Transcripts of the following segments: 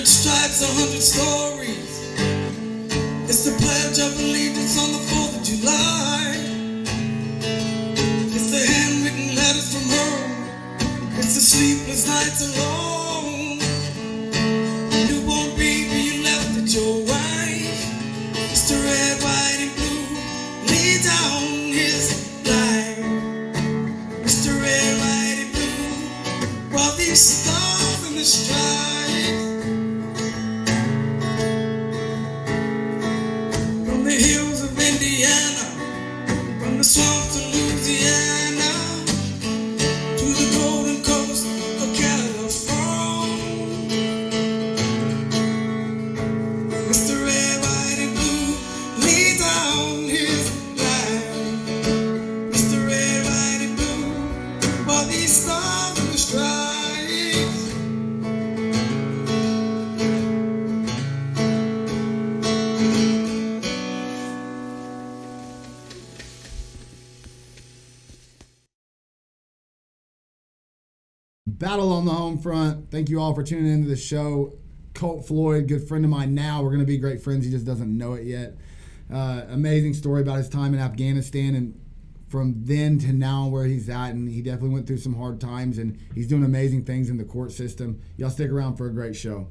100 stripes, 100 stories. It's the Pledge of Allegiance on the 4th of July. It's the handwritten letters from her. It's the sleepless nights alone. Newborn baby you left at your wife. Mr. Red, White, and Blue lay down his life. Mr. Red, White, and Blue brought these stars in the stripes. From the hills of Indiana, from the swamps of Louisiana, to the golden coast of California. Mr. Red, White, and Blue laid down his life. Mr. Red, White, and Blue brought these stars in the stripes. Battle on the home front. Thank you all for tuning into the show. Colt Floyd, good friend of mine now. We're going to be great friends. He just doesn't know it yet. Amazing story about his time in Afghanistan and from then to now where he's at. And he definitely went through some hard times and he's doing amazing things in the court system. Y'all stick around for a great show.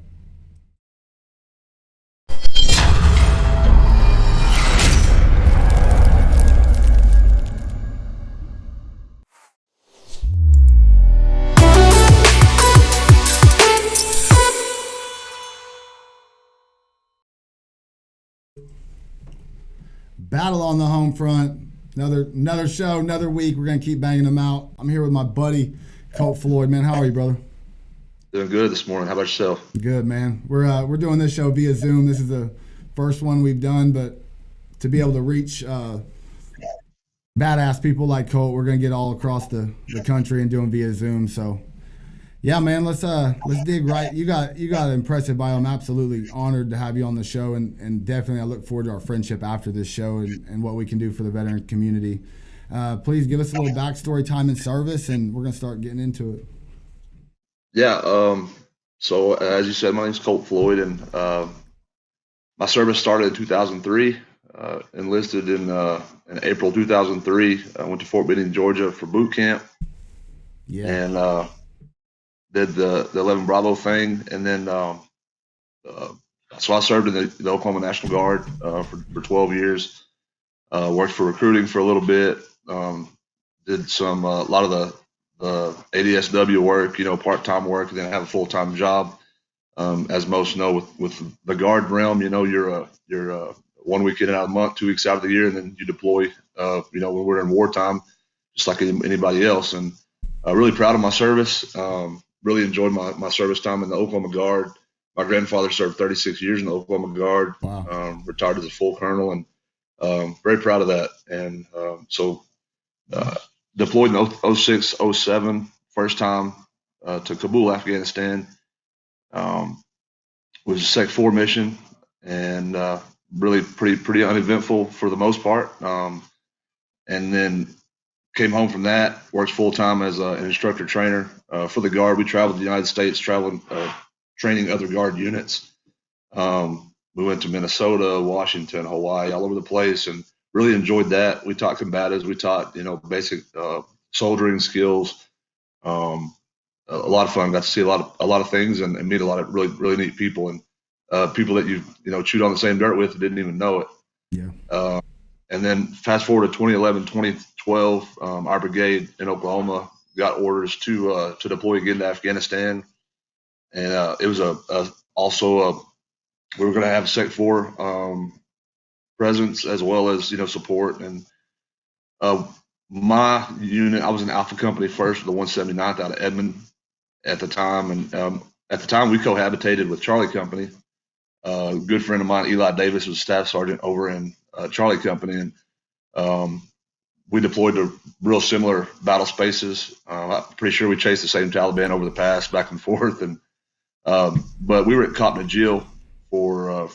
Battle on the home front. Another show, another week. We're gonna keep banging them out. I'm here with my buddy Colt Floyd. Man, how are you, brother? Doing good this morning. How about yourself? Good, man. We're doing this show via Zoom. This is the first one we've done, but to be able to reach badass people like Colt, we're gonna get all across the country and do them via Zoom. So yeah, man, let's dig right. You got an impressive bio. I'm absolutely honored to have you on the show, and definitely I look forward to our friendship after this show and what we can do for the veteran community. Please give us a little backstory, time in service, and we're gonna start getting into it. Yeah. So as you said, my name's Colt Floyd, and my service started in 2003. Enlisted in April 2003. I went to Fort Benning, Georgia for boot camp. Yeah. And did the 11 Bravo thing, and then so I served in the Oklahoma National Guard for 12 years. Worked for recruiting for a little bit. Did some a lot of the ADSW work, part-time work, and then have a full-time job. As most know, with the Guard realm, you're 1 week in and out of the month, 2 weeks out of the year, and then you deploy. When we're in wartime, just like anybody else, and really proud of my service. Really enjoyed my service time in the Oklahoma Guard. My grandfather served 36 years in the Oklahoma Guard. Wow. Retired as a full colonel, and very proud of that. And so deployed in 06, 07, first time to Kabul, Afghanistan. Was a Sec 4 mission, and really pretty uneventful for the most part. And then came home from that, worked full-time as an instructor trainer for the Guard. We traveled the United States, training other Guard units. We went to Minnesota, Washington, Hawaii, all over the place, and really enjoyed that. We taught combatives. We taught, basic soldiering skills. A lot of fun. Got to see a lot of things and meet a lot of really neat people, and people that you chewed on the same dirt with and didn't even know it. Yeah. And then fast forward to 2011, 2012, our brigade in Oklahoma got orders to deploy again to Afghanistan, and it was we were going to have Sec 4 presence as well as support. And my unit, I was in Alpha Company first, with the 179th out of Edmond at the time, and at the time we cohabitated with Charlie Company. A good friend of mine, Eli Davis, was a staff sergeant over in Charlie Company, and we deployed to real similar battle spaces. I'm pretty sure we chased the same Taliban over the pass back and forth, and but we were at Cotton Jill for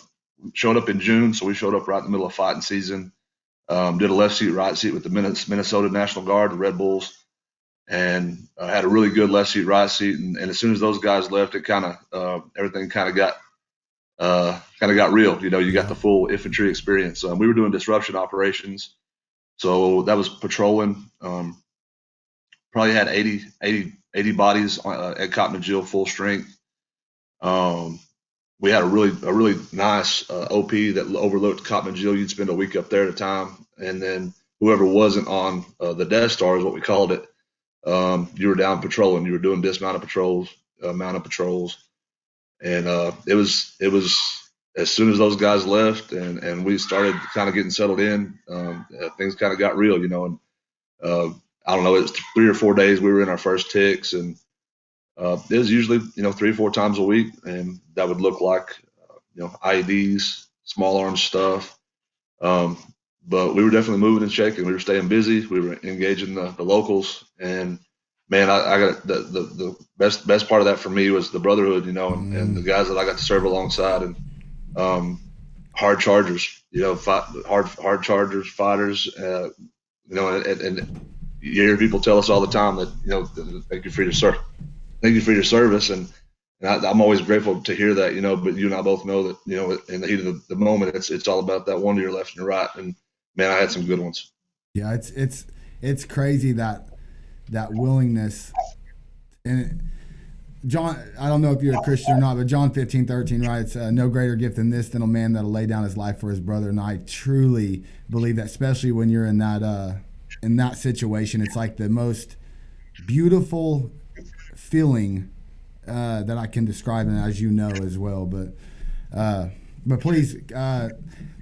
showed up in June, so we showed up right in the middle of fighting season. Did a left seat, right seat with the Minnesota National Guard, the Red Bulls, and had a really good left seat, right seat. And as soon as those guys left, it kind of everything kind of got kind of got real. You got the full infantry experience. We were doing disruption operations, so that was patrolling. Probably had 80 bodies at Cotton Jill full strength. We had a really nice OP that overlooked Cotton Jill. You'd spend a week up there at a time, and then whoever wasn't on the Death Star is what we called it. You were down patrolling. You were doing dismounted patrols, mounted patrols, and it was as soon as those guys left and we started kind of getting settled in, things kind of got real, and I don't know, it was 3 or 4 days we were in our first ticks, and it was usually 3 or 4 times a week, and that would look like IEDs, small arms stuff. But we were definitely moving and shaking. We were staying busy. We were engaging the locals, and man, I got the best part of that for me was the brotherhood, and the guys that I got to serve alongside, and hard chargers, hard chargers, fighters, and you hear people tell us all the time that thank you for your service, and I'm always grateful to hear that, But you and I both know that in the heat of the moment, it's all about that one to your left and your right, and man, I had some good ones. Yeah, it's crazy that willingness. And John, I don't know if you're a Christian or not, but John 15:13 writes, "No greater gift than this than a man that'll lay down his life for his brother." And I truly believe that, especially when you're in that situation, it's like the most beautiful feeling that I can describe, and as you know as well. But please,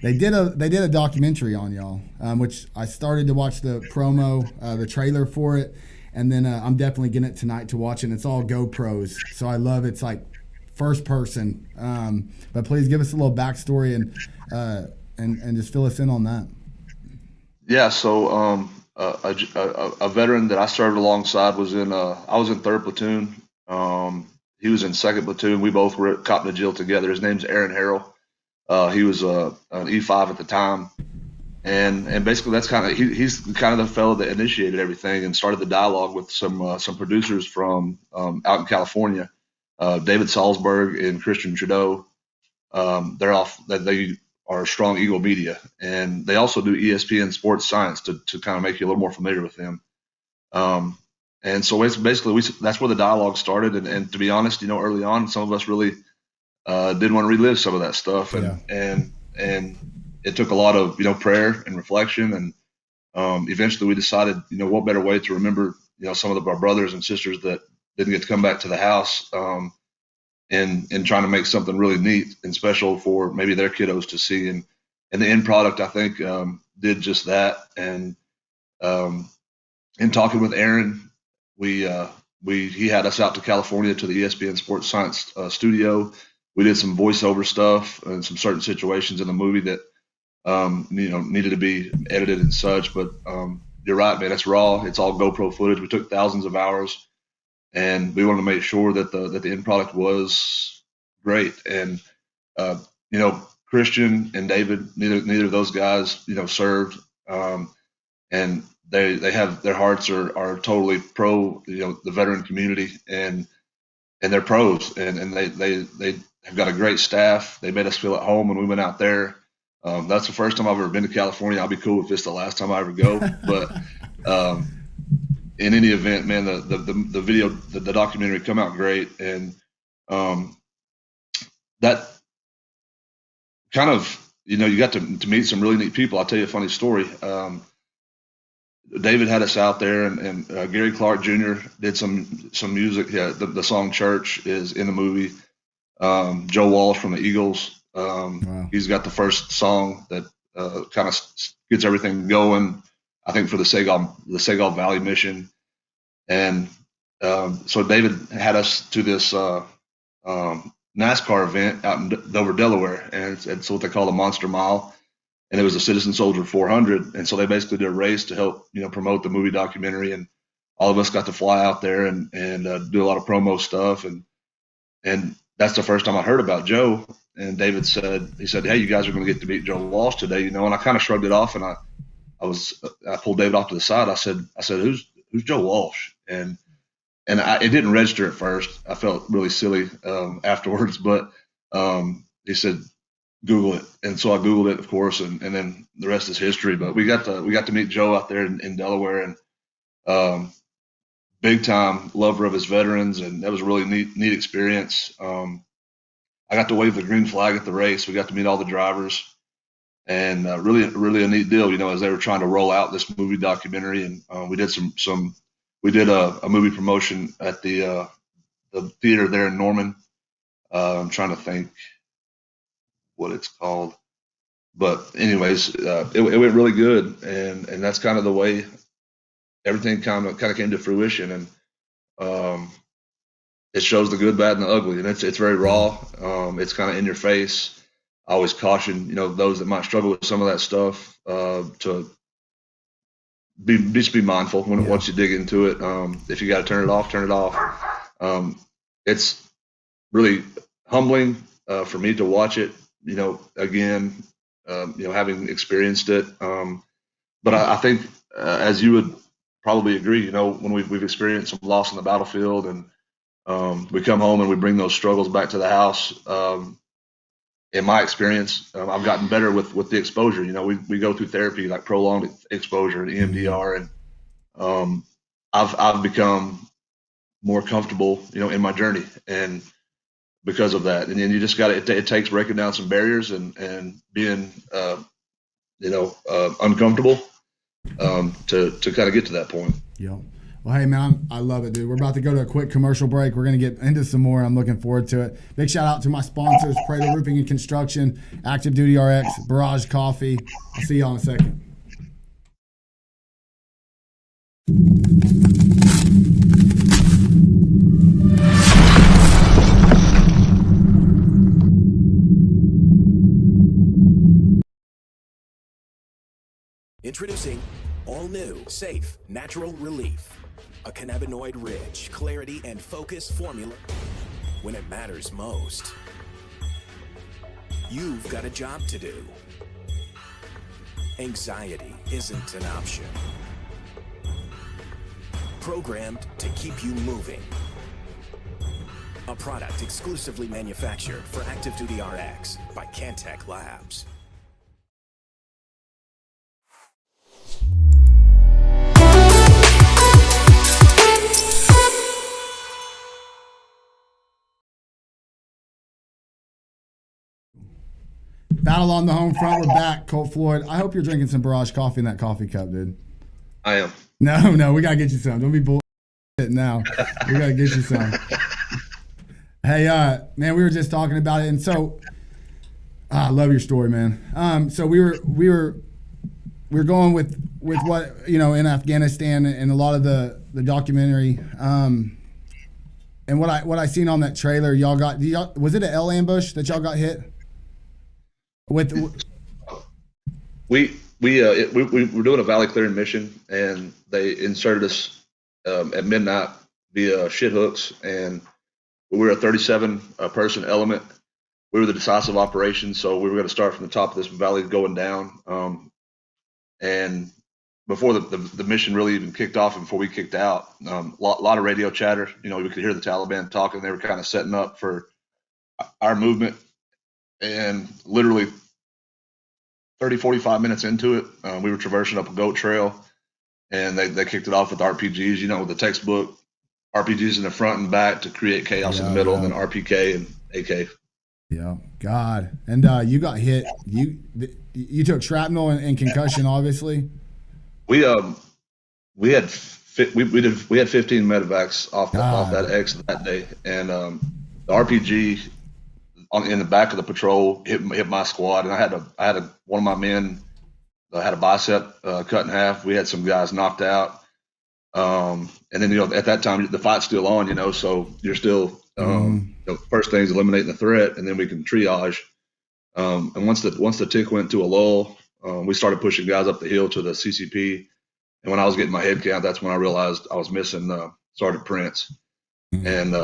they did a documentary on y'all, which I started to watch the promo, the trailer for it, and then I'm definitely getting it tonight to watch it. And it's all GoPros, so I love it's like first person. But please give us a little backstory and just fill us in on that. Yeah, so a veteran that I served alongside was I was in 3rd platoon. He was in 2nd platoon. We both were at Cotton Jill together. His name's Aaron Harrell. He was an E5 at the time, and basically that's he's kind of the fellow that initiated everything and started the dialogue with some producers from out in California, David Salzberg and Christian Trudeau. They are Strong Eagle Media, and they also do ESPN Sports Science to kind of make you a little more familiar with them. And so it's basically that's where the dialogue started, and to be honest, early on, some of us really didn't want to relive some of that stuff, and it took a lot of prayer and reflection, and eventually we decided what better way to remember some of our brothers and sisters that didn't get to come back to the house, and trying to make something really neat and special for maybe their kiddos to see, and the end product I think did just that. And in talking with Aaron, he had us out to California to the ESPN Sports Science studio. We did some voiceover stuff and some certain situations in the movie that needed to be edited and such. But you're right, man. It's raw. It's all GoPro footage. We took thousands of hours, and we wanted to make sure that the end product was great. And Christian and David, neither of those guys served, and they have their hearts are totally pro the veteran community, and they're pros, and they have got a great staff. They made us feel at home when we went out there. That's the first time I've ever been to California. I'll be cool if it's the last time I ever go. But in any event, man, the video, the documentary come out great, and that kind of you got to meet some really neat people. I'll tell you a funny story. David had us out there, and Gary Clark Jr. did some music. Yeah, the song "Church" is in the movie. Joe Walsh from the Eagles. Wow. He's got the first song that kind of gets everything going, I think, for the Segal Valley mission. And so David had us to this NASCAR event out in Dover, Delaware, and it's what they call the Monster Mile. And it was a Citizen Soldier 400, and so they basically did a race to help promote the movie documentary, and all of us got to fly out there and do a lot of promo stuff, and that's the first time I heard about Joe. And David said, "Hey, you guys are going to get to meet Joe Walsh today," and I kind of shrugged it off, and I pulled David off to the side. I said, "Who's Joe Walsh?" And it didn't register at first. I felt really silly afterwards, but he said, Google it. And so I Googled it, of course, and then the rest is history. But we got to meet Joe out there in Delaware, and big time lover of his veterans, and that was a really neat experience. I got to wave the green flag at the race. We got to meet all the drivers, and really a neat deal, as they were trying to roll out this movie documentary. And we did we did a movie promotion at the theater there in Norman. I'm trying to think what it's called, but anyways, it went really good, and that's kind of the way everything kind of came to fruition. And it shows the good, bad, and the ugly, and it's very raw. It's kind of in your face. I always caution, those that might struggle with some of that stuff, to just be mindful once you dig into it. If you got to turn it off, turn it off. It's really humbling for me to watch it. Again, having experienced it. But I think, as you would probably agree, when we've experienced some loss on the battlefield, and we come home and we bring those struggles back to the house. In my experience, I've gotten better with the exposure. We go through therapy, like prolonged exposure and EMDR, and I've become more comfortable, in my journey, and because of that. And then you just got it takes breaking down some barriers and being uncomfortable to kind of get to that point. Yep. Well, hey, man, I love it, dude. We're about to go to a quick commercial break. We're going to get into some more. I'm looking forward to it. Big shout out to my sponsors, Prater Roofing and Construction, Active Duty RX, Barrage Coffee. I'll see y'all in a second. Introducing all new, safe, natural relief. A cannabinoid-rich, clarity and focus formula when it matters most. You've got a job to do. Anxiety isn't an option. Programmed to keep you moving. A product exclusively manufactured for Active Duty RX by Can-Tek Labs. Battle on the home front. We're back. Colt Floyd. I hope you're drinking some Barrage coffee in that coffee cup, dude. I am. No, we gotta get you some. Don't be bullshit now. We gotta get you some. Hey, man, we were just talking about it, and so I love your story, man. So we were going with what in Afghanistan and a lot of the documentary, and what I seen on that trailer. Was it an L ambush that y'all got hit? We were doing a valley clearing mission, and they inserted us at midnight via shit hooks, and we were a 37 person element. We were the decisive operation, so we were going to start from the top of this valley going down. And before the mission really even kicked off, and before we kicked out, lot of radio chatter. We could hear the Taliban talking. They were kind of setting up for our movement. And literally 30, 45 minutes into it, we were traversing up a goat trail, and they kicked it off with RPGs, with the textbook RPGs in the front and back to create chaos in the middle, and then RPK and AK. Yeah, God. And you got hit. You took shrapnel and concussion, obviously. We had 15 medevacs off that X that day, and the RPG in the back of the patrol hit my squad, and I had one of my men had a bicep cut in half. We had some guys knocked out, and then at that time the fight's still on, so you're still first thing is eliminating the threat, and then we can triage. And once the tick went to a lull, we started pushing guys up the hill to the CCP. And when I was getting my head count, that's when I realized I was missing Sergeant Prince, and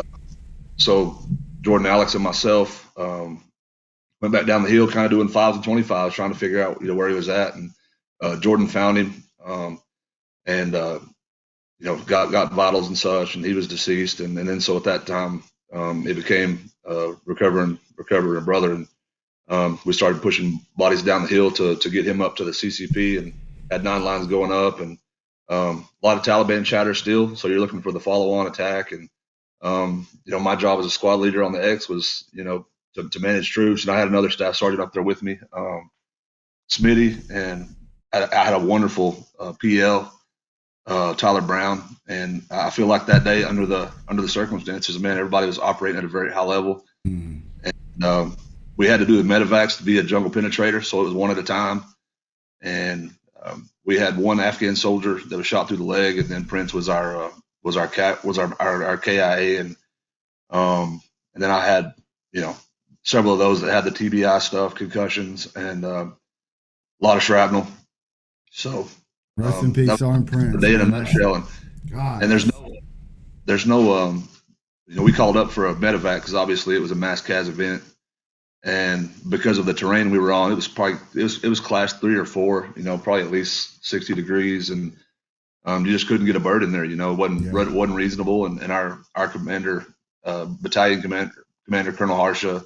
so Jordan, Alex, and myself went back down the hill, kind of doing 5s and 25s, trying to figure out where he was at. And Jordan found him, and got vitals and such, and he was deceased. And then so at that time, it became recover and brother. And we started pushing bodies down the hill to get him up to the CCP, and had 9 lines going up, and a lot of Taliban chatter still. So you're looking for the follow-on attack. And, my job as a squad leader on the X was, to manage troops. And I had another staff sergeant up there with me, Smitty, and I had a wonderful PL, Tyler Brown. And I feel like that day, under the circumstances, man, everybody was operating at a very high level. And we had to do the medevacs to be a jungle penetrator, so it was one at a time. And we had one Afghan soldier that was shot through the leg, and then Prince was our KIA, and then I had several of those that had the TBI stuff, concussions, and a lot of shrapnel. So rest in peace, Sergeant Prince. The day in a nutshell. And, God. and there's no we called up for a medevac because obviously it was a mass CAS event. And because of the terrain we were on, it was class 3 or 4, probably at least 60 degrees, and you just couldn't get a bird in there. It wasn't reasonable. And our commander, battalion commander Colonel Harsha,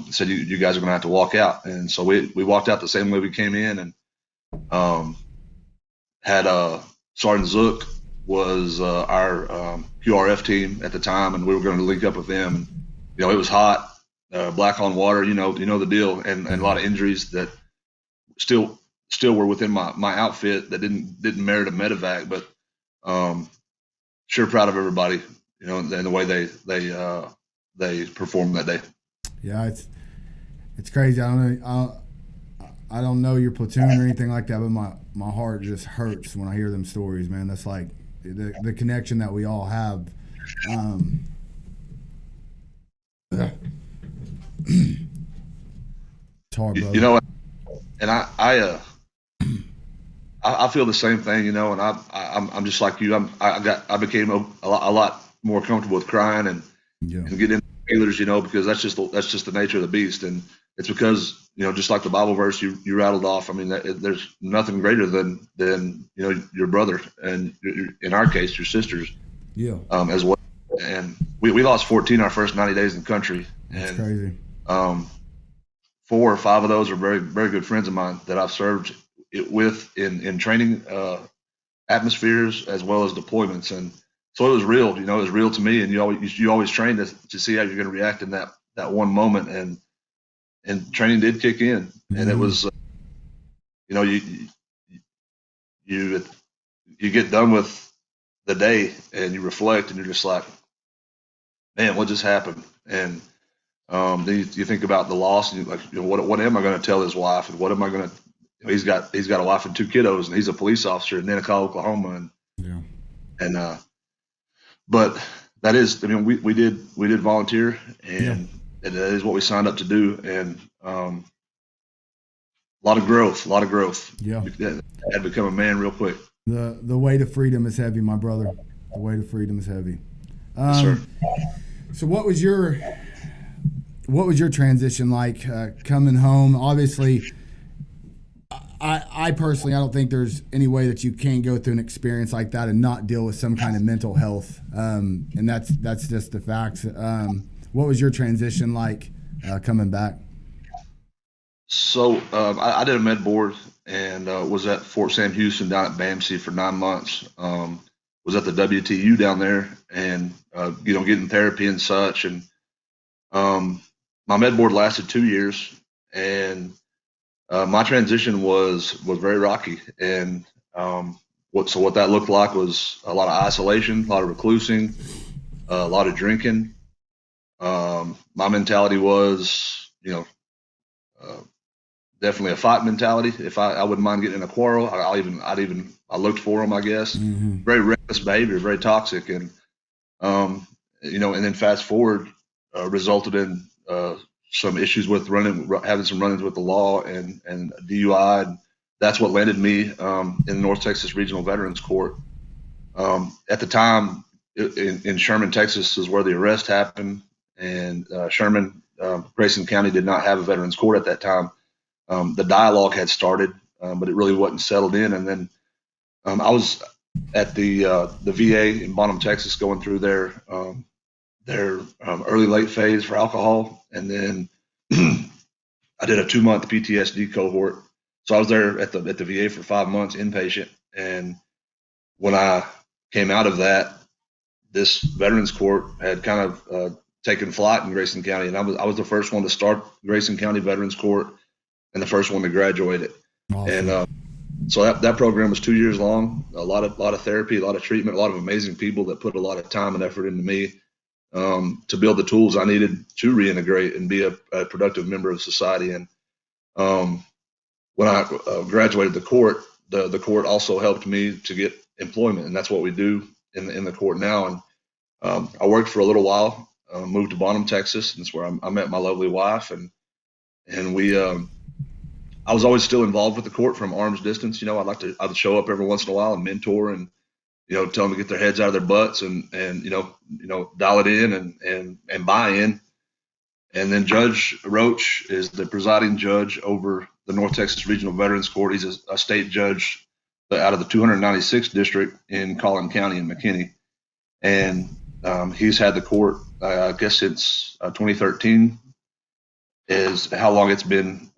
said you guys are going to have to walk out. And so we walked out the same way we came in, and had Sergeant Zook was our QRF team at the time, and we were going to link up with them. And it was hot. Black on water, you know the deal, and a lot of injuries that still were within my outfit that didn't merit a medevac, but sure proud of everybody, and the way they performed that day. Yeah, it's crazy. I don't know your platoon or anything like that, but my heart just hurts when I hear them stories, man. That's like the connection that we all have. It's hard, brother. And I feel the same thing, and I'm just like you. I became a lot more comfortable with crying and getting into feelers, because that's just the nature of the beast. And it's because, just like the Bible verse you rattled off. I mean, there's nothing greater than your brother, and in our case, your sisters, as well. And we lost 14 our first 90 days in the country. That's crazy. 4 or 5 of those are very, very good friends of mine that I've served with in training atmospheres as well as deployments. And so it was real, it was real to me. And you always train to see how you're going to react in that one moment. And training did kick in. Mm-hmm. And it was, you get done with the day and you reflect and you're just like, man, what just happened? And then you think about the loss, and you're like, what am I going to tell his wife, and what am I going to? He's got a wife and 2 kiddos, and he's a police officer in Nenagh, Oklahoma, but that is, we did volunteer, and that is what we signed up to do, and a lot of growth. Yeah, I had become a man real quick. The weight of freedom is heavy, my brother. The weight of freedom is heavy. Yes, sir. So what was your transition like coming home? Obviously, I personally, I don't think there's any way that you can't go through an experience like that and not deal with some kind of mental health. And that's just the facts. What was your transition like coming back? So I did a med board and was at Fort Sam Houston down at BAMC for 9 months. Was at the WTU down there, and getting therapy and such. And my med board lasted 2 years, and my transition was very rocky. And what that looked like was a lot of isolation, a lot of reclusing, a lot of drinking. My mentality was, definitely a fight mentality. If I wouldn't mind getting in a quarrel, I looked for them, I guess. Mm-hmm. Very reckless behavior, very toxic, and and then fast forward, resulted in some issues with having some run-ins with the law and DUI, and that's what landed me in the North Texas Regional Veterans Court. At the time, in Sherman, Texas, is where the arrest happened, and Sherman, Grayson County did not have a veterans court at that time. The dialogue had started, but it really wasn't settled in. And then I was at the VA in Bonham, Texas, going through their early late phase for alcohol, and then I did a 2-month PTSD cohort. So I was there at the VA for 5 months inpatient. And when I came out of that, this Veterans Court had kind of taken flight in Grayson County, and I was the first one to start Grayson County Veterans Court and the first one to graduate it. Awesome. And so that program was 2 years long, a lot of therapy, a lot of treatment, a lot of amazing people that put a lot of time and effort into me to build the tools I needed to reintegrate and be a productive member of society. And when I graduated the court also helped me to get employment, and that's what we do in the court now. And I worked for a little while, moved to Bonham, Texas, and that's where I met my lovely wife, and we. I was always still involved with the court from arm's distance. I'd show up every once in a while and mentor and, tell them to get their heads out of their butts and dial it in and buy in. And then Judge Roach is the presiding judge over the North Texas Regional Veterans Court. He's a state judge out of the 296th district in Collin County in McKinney. And he's had the court, I guess since 2013 is how long it's been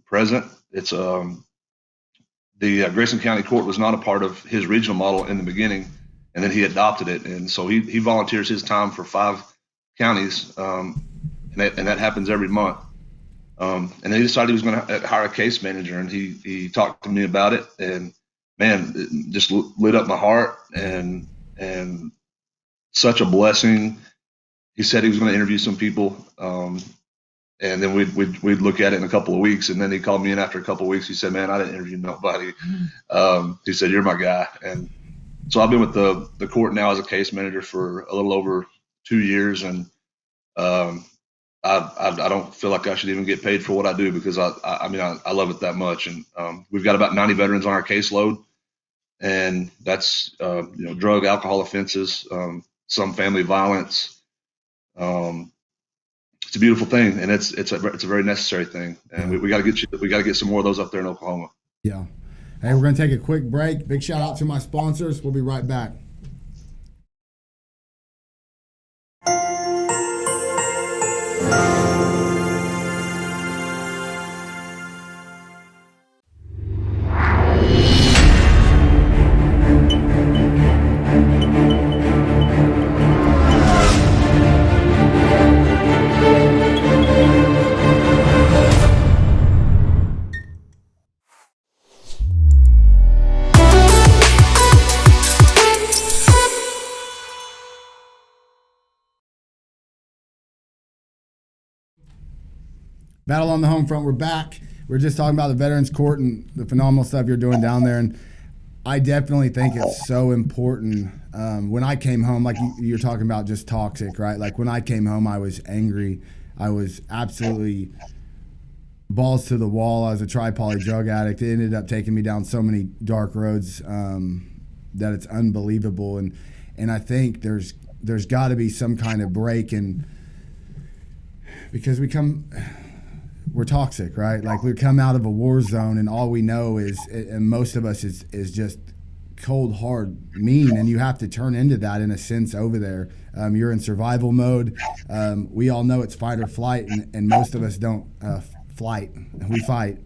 present. It's the Grayson County Court was not a part of his regional model in the beginning, and then he adopted it, and so he volunteers his time for 5 counties, and that happens every month. And then he decided he was going to hire a case manager, and he talked to me about it, and man, it just lit up my heart, and such a blessing. He said he was going to interview some people. And then we'd look at it in a couple of weeks, and then he called me in after a couple of weeks. He said, "Man, I didn't interview nobody." He said, "You're my guy." And so I've been with the court now as a case manager for a little over 2 years, and I don't feel like I should even get paid for what I do because I love it that much. And we've got about 90 veterans on our caseload, and that's drug, alcohol offenses, some family violence. It's a beautiful thing, and it's a very necessary thing, and we got to get some more of those up there in Oklahoma. Yeah. Hey, we're going to take a quick break. Big shout out to my sponsors. We'll be right back. Battle on the Homefront. We're back. We're just talking about the Veterans Court and the phenomenal stuff you're doing down there. And I definitely think it's so important. When I came home, like you're talking about just toxic, right? Like when I came home, I was angry. I was absolutely balls to the wall. I was a tri-poly drug addict. It ended up taking me down so many dark roads that it's unbelievable. And I think there's got to be some kind of break because we're toxic, right? Like we come out of a war zone and all we know is, and most of us is just cold, hard, mean. And you have to turn into that in a sense over there. You're in survival mode. We all know it's fight or flight, and most of us don't flight. We fight.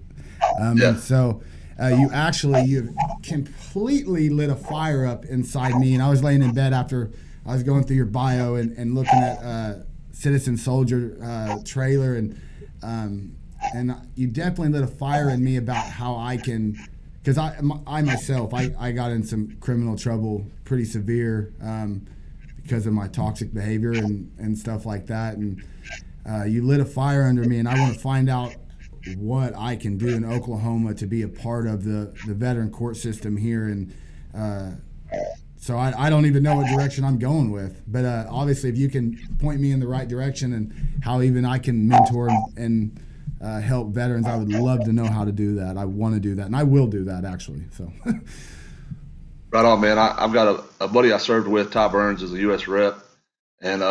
And so you've completely lit a fire up inside me. And I was laying in bed after I was going through your bio and looking at Citizen Soldier trailer, and you definitely lit a fire in me about how I can, because I myself got in some criminal trouble pretty severe because of my toxic behavior and stuff like that, and you lit a fire under me, and I want to find out what I can do in Oklahoma to be a part of the veteran court system here. And so I don't even know what direction I'm going with, but obviously if you can point me in the right direction and how even I can mentor and help veterans, I would love to know how to do that. I want to do that, and I will do that actually. So Right on, man. I've got a buddy I served with, Ty Burns, is a U.S. rep, and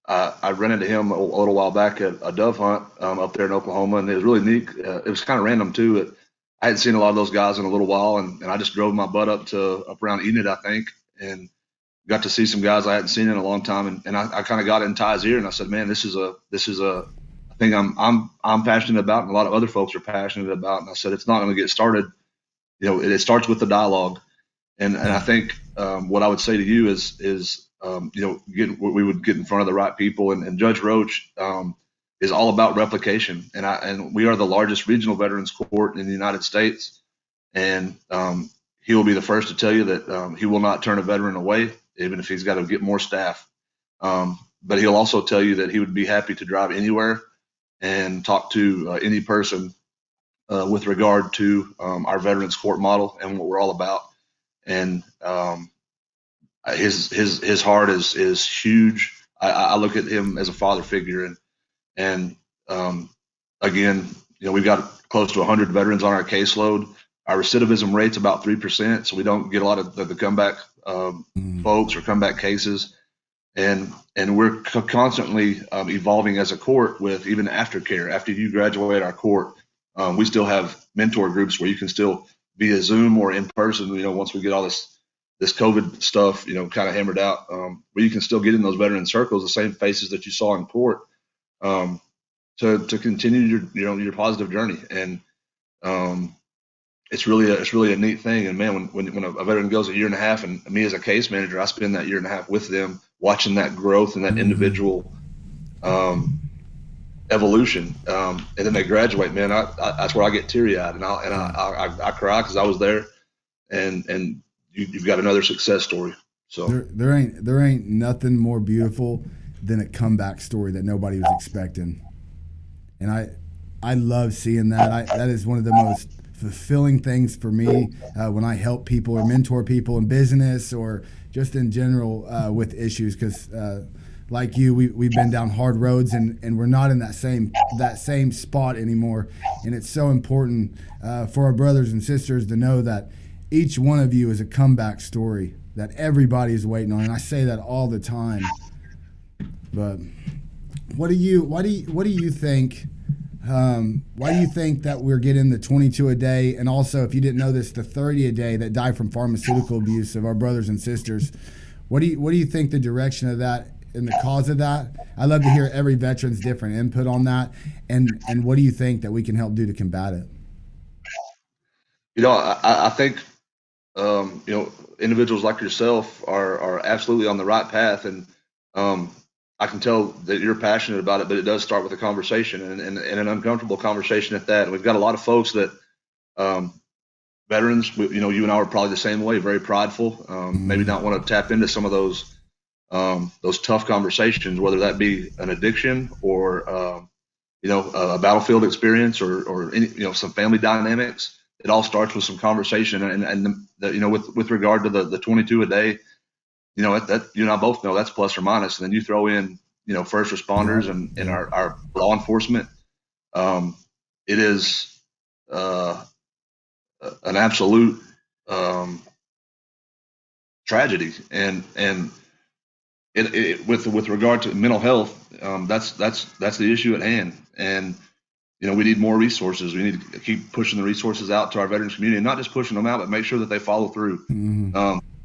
I ran into him a little while back at a dove hunt up there in Oklahoma, and it was really neat. It was kind of random too. I hadn't seen a lot of those guys in a little while, and I just drove my butt up around Enid, I think, and got to see some guys I hadn't seen in a long time. And I kind of got in Ty's ear, and I said, "Man, I think thing I'm passionate about, and a lot of other folks are passionate about. And I said, it's not going to get started. It starts with the dialogue. And I think what I would say to you is we would get in front of the right people. And Judge Roach is all about replication. And we are the largest regional veterans court in the United States. And he will be the first to tell you that he will not turn a veteran away, even if he's got to get more staff. But he'll also tell you that he would be happy to drive anywhere and talk to any person with regard to our veterans court model and what we're all about. And his heart is huge. I look at him as a father figure, and again, we've got close to 100 veterans on our caseload. Our recidivism rate's about 3%, so we don't get a lot of the comeback folks or comeback cases. And we're constantly evolving as a court with even aftercare. After you graduate our court, we still have mentor groups where you can still via Zoom or in person, once we get all this COVID stuff, kind of hammered out, where you can still get in those veteran circles, the same faces that you saw in court, to continue your positive journey. And it's really a neat thing. And man, when a veteran goes a year and a half, and me as a case manager, I spend that year and a half with them, watching that growth and that individual evolution, and then they graduate. Man, that's where I get teary eyed, and I cry because I was there, and you've got another success story. So there ain't nothing more beautiful than a comeback story that nobody was expecting, and I love seeing that. That is one of the most fulfilling things for me when I help people or mentor people in business or just in general with issues, because like you, we've been down hard roads and we're not in that same spot anymore. And it's so important for our brothers and sisters to know that each one of you is a comeback story that everybody is waiting on. And I say that all the time. But why do you think that we're getting the 22 a day, and also, if you didn't know this, the 30 a day that die from pharmaceutical abuse of our brothers and sisters? What do you think the direction of that and the cause of that? I'd love to hear every veteran's different input on that, and what do you think that we can help do to combat it? I think individuals like yourself are absolutely on the right path, and I can tell that you're passionate about it, but it does start with a conversation, and an uncomfortable conversation at that. And we've got a lot of folks that veterans, you and I are probably the same way, very prideful, maybe not want to tap into some of those tough conversations, whether that be an addiction or a battlefield experience or any, some family dynamics. It all starts with some conversation, and with regard to the 22 a day, that you and I both know that's plus or minus, and then you throw in first responders and our law enforcement. It is an absolute tragedy, and with regard to mental health, that's the issue at hand. And we need more resources. We need to keep pushing the resources out to our veterans community, and not just pushing them out, but make sure that they follow through.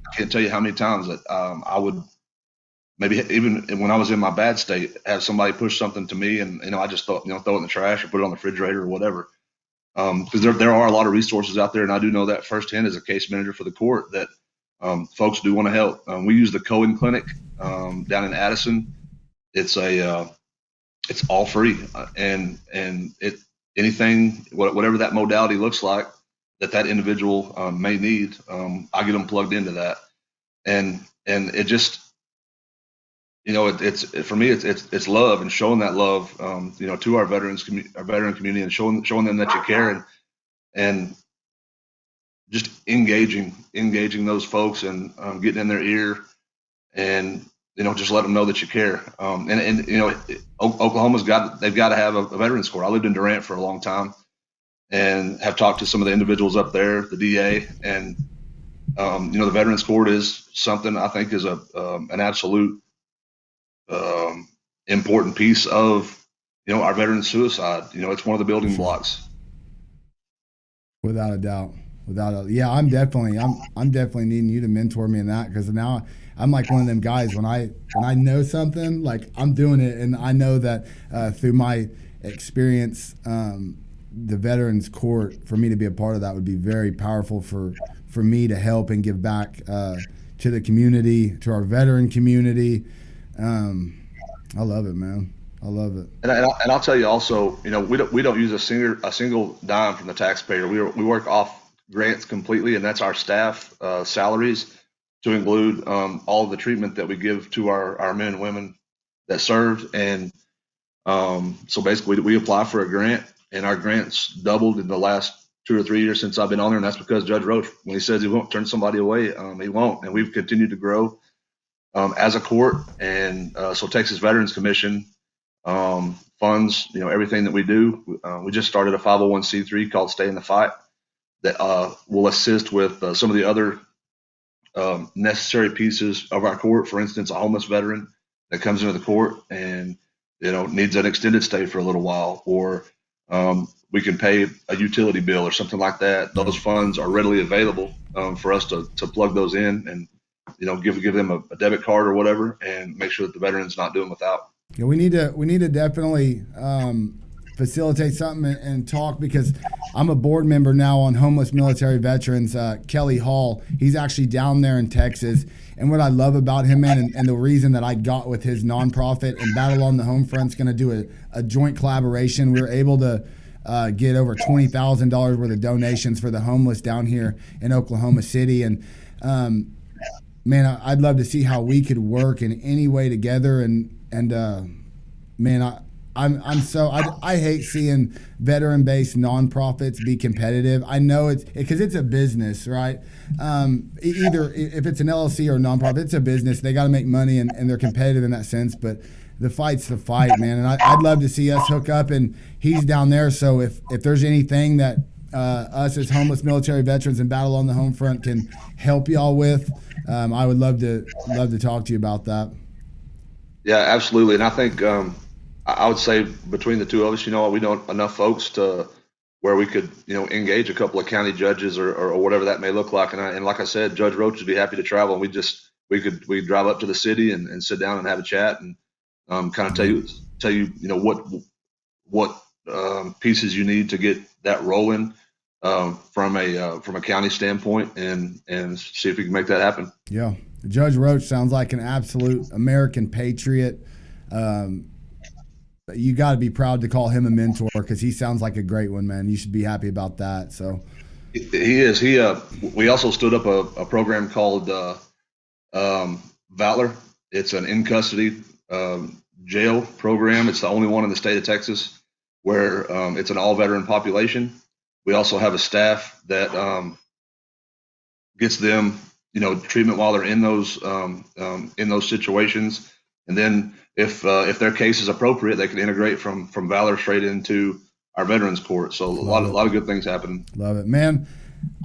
I can't tell you how many times that I would, maybe even when I was in my bad state, have somebody push something to me, and I just throw it in the trash or put it on the refrigerator or whatever. Because there are a lot of resources out there, and I do know that firsthand as a case manager for the court that folks do want to help. We use the Cohen Clinic down in Addison. It's all free, and anything, whatever that modality looks like that individual may need, I get them plugged into that, and it just, it's for me, it's love, and showing that love, to our veteran community, and showing them that you care, and just engaging those folks, and getting in their ear, and just let them know that you care. Oklahoma's they've got to have a veterans court. I lived in Durant for a long time, and have talked to some of the individuals up there, the DA, and the veterans court is something I think is an absolute important piece of our veterans suicide. It's one of the building blocks. Without a doubt. Yeah, I'm definitely needing you to mentor me in that, because now I'm like one of them guys, when I know something, like, I'm doing it, and I know that through my experience the Veterans Court, for me to be a part of that would be very powerful for me to help and give back to the community, to our veteran community. I love it, man. I love it. And I'll tell you also, you know, we don't use a single dime from the taxpayer. We work off grants completely, and that's our staff salaries to include all of the treatment that we give to our men and women that served. And so basically, we apply for a grant, and our grants doubled in the last 2 or 3 years since I've been on there, and that's because Judge Roach, when he says he won't turn somebody away, he won't. And we've continued to grow as a court, and so Texas Veterans Commission funds, you know, everything that we do. We just started a 501c3 called Stay in the Fight that will assist with some of the other necessary pieces of our court. For instance, a homeless veteran that comes into the court and, you know, needs an extended stay for a little while, or we can pay a utility bill or something like that. Those funds are readily available for us to plug those in and, you know, give them a debit card or whatever, and make sure that the veteran's not doing without. Yeah, we need to definitely facilitate something and talk, because I'm a board member now on Homeless Military Veterans. Kelly Hall, he's actually down there in Texas, and what I love about him, man, and the reason that I got with his nonprofit and Battle on the Homefront's going to do a joint collaboration. We were able to get over $20,000 worth of donations for the homeless down here in Oklahoma City, and man, I'd love to see how we could work in any way together. And man, I hate seeing veteran-based nonprofits be competitive. I know it's because it's a business, right? Either if it's an LLC or a nonprofit, it's a business. They got to make money, and they're competitive in that sense. But the fight's the fight, man. And I'd love to see us hook up, and he's down there. So if there's anything that us as homeless military veterans and Battle on the Homefront can help y'all with, I would love to talk to you about that. Yeah, absolutely. And I think I would say between the two of us, you know, we know enough folks to where we could, you know, engage a couple of county judges or whatever that may look like. And like I said, Judge Roach would be happy to travel, and we drive up to the city and sit down and have a chat and kind of tell you, you know, what pieces you need to get that rolling from a county standpoint, and see if we can make that happen. Yeah. Judge Roach sounds like an absolute American patriot. You got to be proud to call him a mentor, because he sounds like a great one, man. You should be happy about that. So he is. We also stood up a program called Valor. It's an in custody jail program. It's the only one in the state of Texas where it's an all veteran population. We also have a staff that gets them, you know, treatment while they're in those situations, and then if their case is appropriate, they can integrate from Valor straight into our Veterans Court. So a lot of good things happen. Love it, man.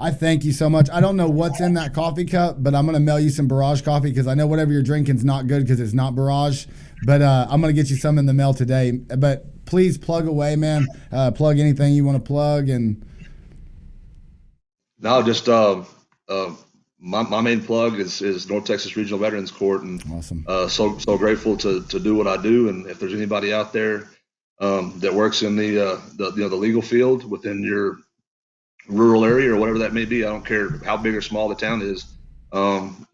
I thank you so much. I don't know what's in that coffee cup, but I'm going to mail you some Barrage coffee, because I know whatever you're drinking is not good because it's not Barrage. But I'm going to get you some in the mail today. But please plug away, man. Plug anything you want to plug. And no, just my main plug is North Texas Regional Veterans Court, and awesome. So grateful to do what I do. And if there's anybody out there that works in the legal field within your rural area or whatever that may be, I don't care how big or small the town is,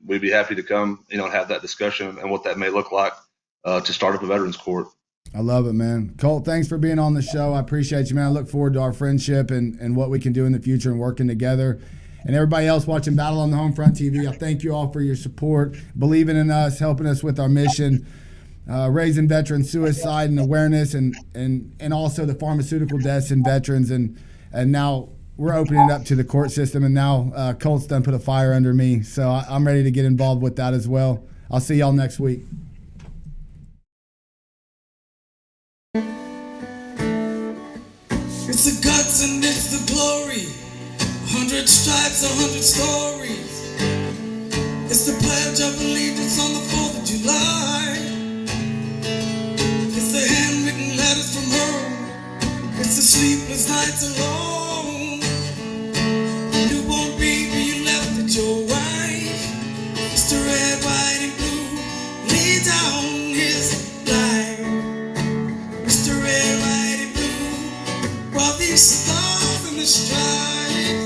we'd be happy to come, you know, and have that discussion and what that may look like to start up a Veterans Court. I love it, man. Colt, thanks for being on the show. I appreciate you, man. I look forward to our friendship and what we can do in the future and working together. And everybody else watching Battle on the Homefront TV, I thank you all for your support, believing in us, helping us with our mission, raising veteran suicide and awareness, and also the pharmaceutical deaths in veterans. And now we're opening it up to the court system, and now Colt's done put a fire under me. So I'm ready to get involved with that as well. I'll see y'all next week. It's the guts and it's the glory. 100 stripes, 100 stories. It's the Pledge of Allegiance on the 4th of July. It's the handwritten letters from home. It's the sleepless nights alone. Newborn baby you left at your wife. It's the red, white, and blue. Lay down his life. It's the red, white, and blue. light.